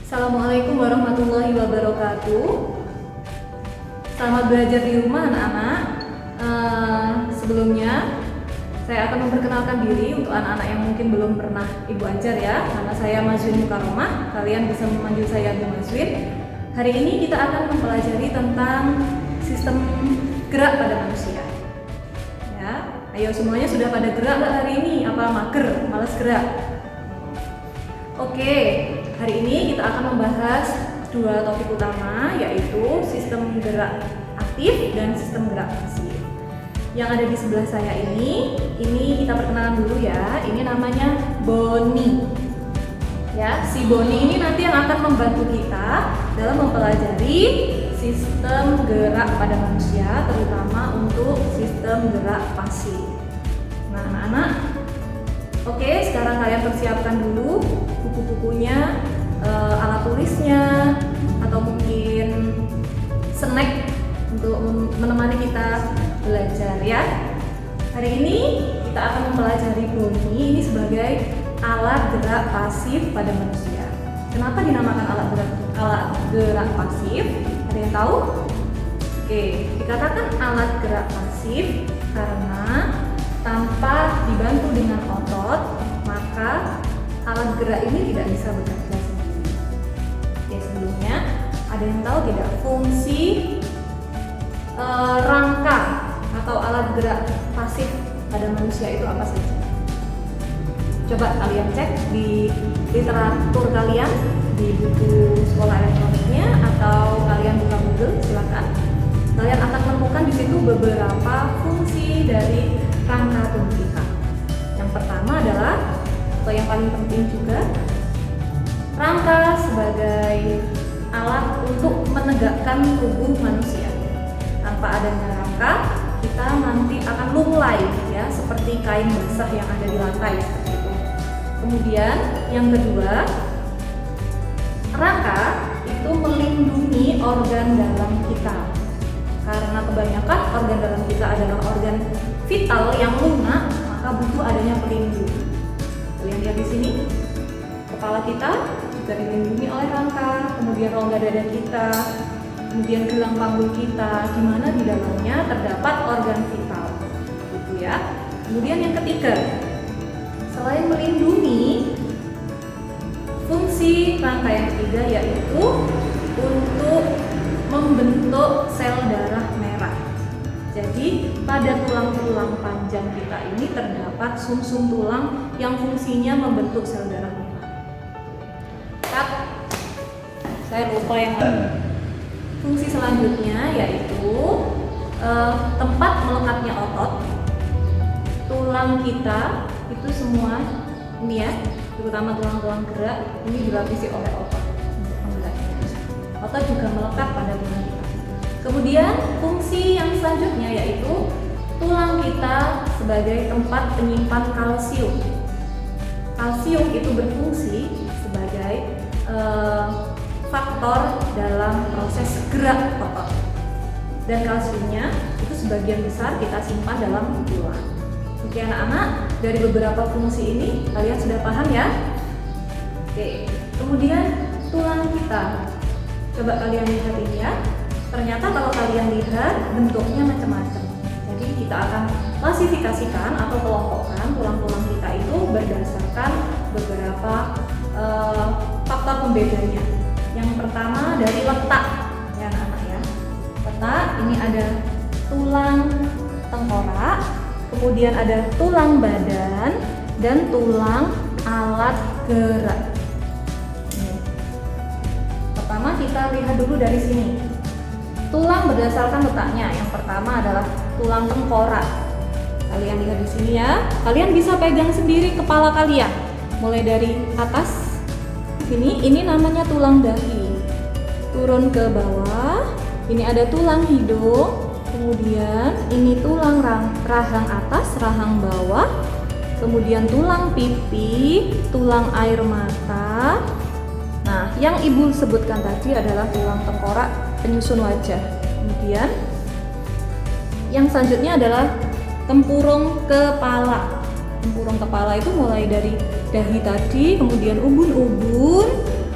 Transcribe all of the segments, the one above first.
Assalamualaikum warahmatullahi wabarakatuh. Selamat belajar di rumah anak-anak. Sebelumnya saya akan memperkenalkan diri untuk anak-anak yang mungkin belum pernah Ibu ajar ya. Nama saya Mazwin Mukaromah. Kalian bisa memanggil saya Bu Mazwin. Hari ini kita akan mempelajari tentang sistem gerak pada manusia. Ya, ayo semuanya sudah pada gerak nggak hari ini? Apa mager, malas gerak? Oke, hari ini kita akan membahas dua topik utama, yaitu sistem gerak aktif dan sistem gerak pasif. Yang ada di sebelah saya ini kita perkenalan dulu ya. Ini namanya Boni. Ya, si Boni ini nanti yang akan membantu kita dalam mempelajari sistem gerak pada manusia, terutama untuk sistem gerak pasif. Nah, anak-anak, oke, sekarang kalian persiapkan dulu buku-bukunya, alat tulisnya, atau mungkin snack untuk menemani kita belajar ya. Hari ini kita akan mempelajari Boni ini sebagai alat gerak pasif pada manusia. Kenapa dinamakan alat gerak pasif? Ada yang tahu? Oke, dikatakan alat gerak pasif karena tanpa dibantu dengan otot, maka alat gerak ini tidak bisa bekerja sendiri. Oke, sebelumnya ada yang tahu tidak fungsi rangka atau alat gerak pasif pada manusia itu apa saja? Coba kalian cek di literatur kalian, di buku sekolah elektroniknya, atau kalian buka Google, silakan. Kalian akan menemukan di situ beberapa fungsi dari rangka tubuh kita. Yang pertama adalah, atau yang paling penting juga, rangka sebagai alat untuk menegakkan tubuh manusia. Tanpa adanya rangka, kita nanti akan lunglai ya, seperti kain basah yang ada di lantai seperti itu. Kemudian yang kedua, rangka itu melindungi organ dalam kita. Karena kebanyakan organ dalam kita adalah organ vital yang lunak, maka butuh adanya pelindung. Kalian lihat di sini, kepala kita juga dilindungi oleh rangka, kemudian rongga dada kita, kemudian gelang panggul kita, di mana di dalamnya terdapat organ vital, gitu ya. Kemudian yang ketiga, selain melindungi, fungsi rangka yang ketiga yaitu untuk membentuk sel darah merah. Jadi pada tulang-tulang panjang kita ini terdapat sumsum tulang yang fungsinya membentuk sel darah merah. Saya lupa yang lain. Fungsi selanjutnya yaitu tempat melekatnya otot. Tulang kita itu semua ini ya, terutama tulang-tulang gerak ini dilapisi oleh otot. Otot juga melekat pada tulang kita. Kemudian fungsi yang selanjutnya yaitu tulang kita sebagai tempat penyimpan kalsium. Kalsium itu berfungsi sebagai faktor dalam proses gerak otot. Dan kalsiumnya itu sebagian besar kita simpan dalam tulang. Oke anak-anak, dari beberapa fungsi ini kalian sudah paham ya? Oke, kemudian tulang kita. Coba kalian lihat ini ya. Ternyata kalau kalian lihat bentuknya macam-macam. Jadi kita akan klasifikasikan atau kelompokkan tulang-tulang kita itu berdasarkan beberapa faktor pembedanya. Yang pertama dari letak ya anak-anak ya. Letak ini ada tulang tengkorak, kemudian ada tulang badan dan tulang alat gerak. Pertama kita lihat dulu dari sini. Tulang berdasarkan letaknya. Yang pertama adalah tulang tengkorak. Kalian lihat di sini ya. Kalian bisa pegang sendiri kepala kalian. Mulai dari atas sini, ini namanya tulang dahi. Turun ke bawah, ini ada tulang hidung. Kemudian ini tulang rahang atas, rahang bawah. Kemudian tulang pipi, tulang air mata. Nah, yang ibu sebutkan tadi adalah tulang tengkorak penyusun wajah. Kemudian yang selanjutnya adalah tempurung kepala. Tempurung kepala itu mulai dari dahi tadi, kemudian ubun-ubun,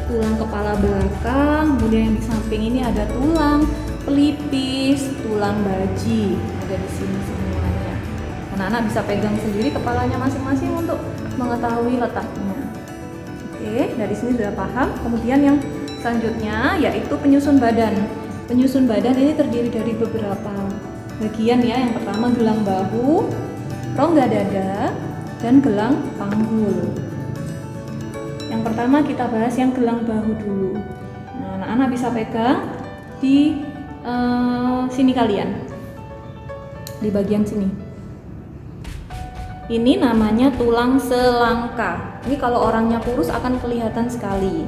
tulang kepala belakang, kemudian yang di samping ini ada tulang pelipis, tulang baji, ada di sini semuanya. Anak-anak bisa pegang sendiri kepalanya masing-masing untuk mengetahui letaknya. Oke, dari sini sudah paham. Kemudian yang selanjutnya yaitu penyusun badan. Penyusun badan ini terdiri dari beberapa bagian ya. Yang pertama gelang bahu, rongga dada, dan gelang panggul. Yang pertama kita bahas yang gelang bahu dulu. Nah, anak-anak bisa pegang di sini kalian, di bagian sini. Ini namanya tulang selangka. Ini kalau orangnya kurus akan kelihatan sekali.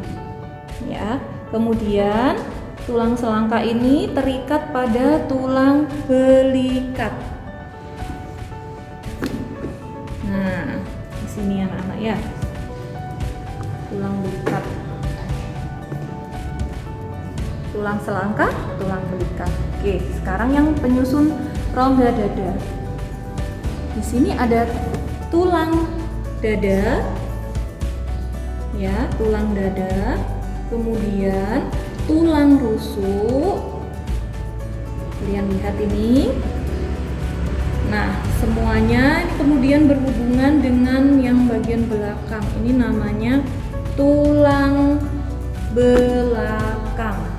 Ya. Kemudian tulang selangka ini terikat pada tulang belikat. Nah, di sini anak-anak ya. Tulang belikat. Tulang selangka, tulang belikat. Oke, sekarang yang penyusun rongga dada. Di sini ada tulang dada, ya, tulang dada, kemudian tulang rusuk. Kalian lihat ini. Nah, semuanya kemudian berhubungan dengan yang bagian belakang. Ini namanya tulang belakang.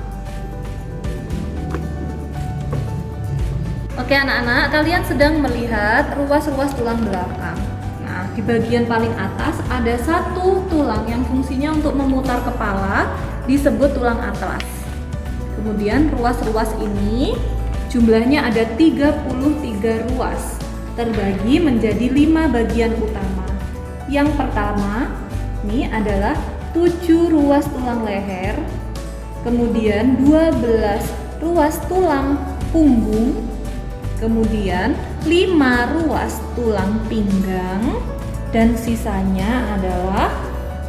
Oke anak-anak, kalian sedang melihat ruas-ruas tulang belakang. Nah, di bagian paling atas ada satu tulang yang fungsinya untuk memutar kepala, disebut tulang atlas. Kemudian ruas-ruas ini jumlahnya ada 33 ruas, terbagi menjadi 5 bagian utama. Yang pertama, ini adalah 7 ruas tulang leher, kemudian 12 ruas tulang punggung, kemudian 5 ruas tulang pinggang, dan sisanya adalah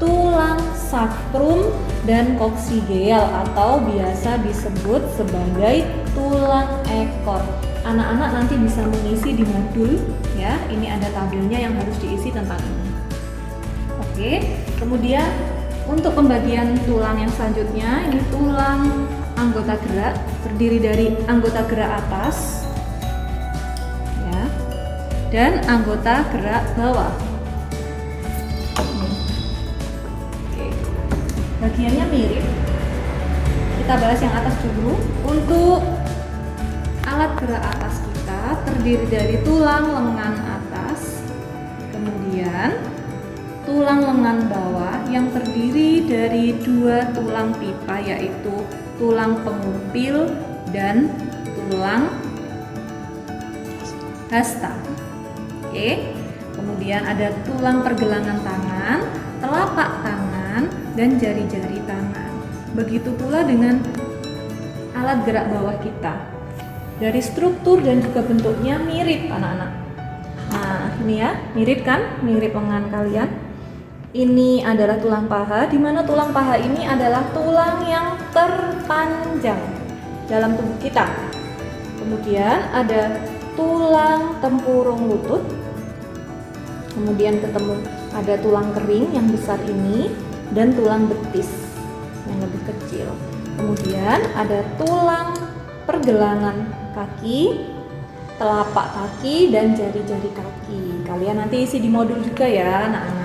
tulang sakrum dan koksigeel atau biasa disebut sebagai tulang ekor. Anak-anak nanti bisa mengisi di modul ya. Ini ada tabelnya yang harus diisi tentang ini. Oke, kemudian untuk pembagian tulang yang selanjutnya, ini tulang anggota gerak, terdiri dari anggota gerak atas dan anggota gerak bawah. Oke. Bagiannya mirip. Kita bahas yang atas dulu. Untuk alat gerak atas kita terdiri dari tulang lengan atas, kemudian tulang lengan bawah yang terdiri dari 2 tulang pipa, yaitu tulang pengumpil dan tulang hasta. Oke, kemudian ada tulang pergelangan tangan, telapak tangan, dan jari-jari tangan. Begitu pula dengan alat gerak bawah kita. Dari struktur dan juga bentuknya mirip anak-anak. Nah, ini ya, mirip kan? Mirip lengan kalian. Ini adalah tulang paha, di mana tulang paha ini adalah tulang yang terpanjang dalam tubuh kita. Kemudian ada tulang tempurung lutut, kemudian ada tulang kering yang besar ini, dan tulang betis yang lebih kecil. Kemudian ada tulang pergelangan kaki, telapak kaki, dan jari-jari kaki. Kalian nanti isi di modul juga ya anak-anak.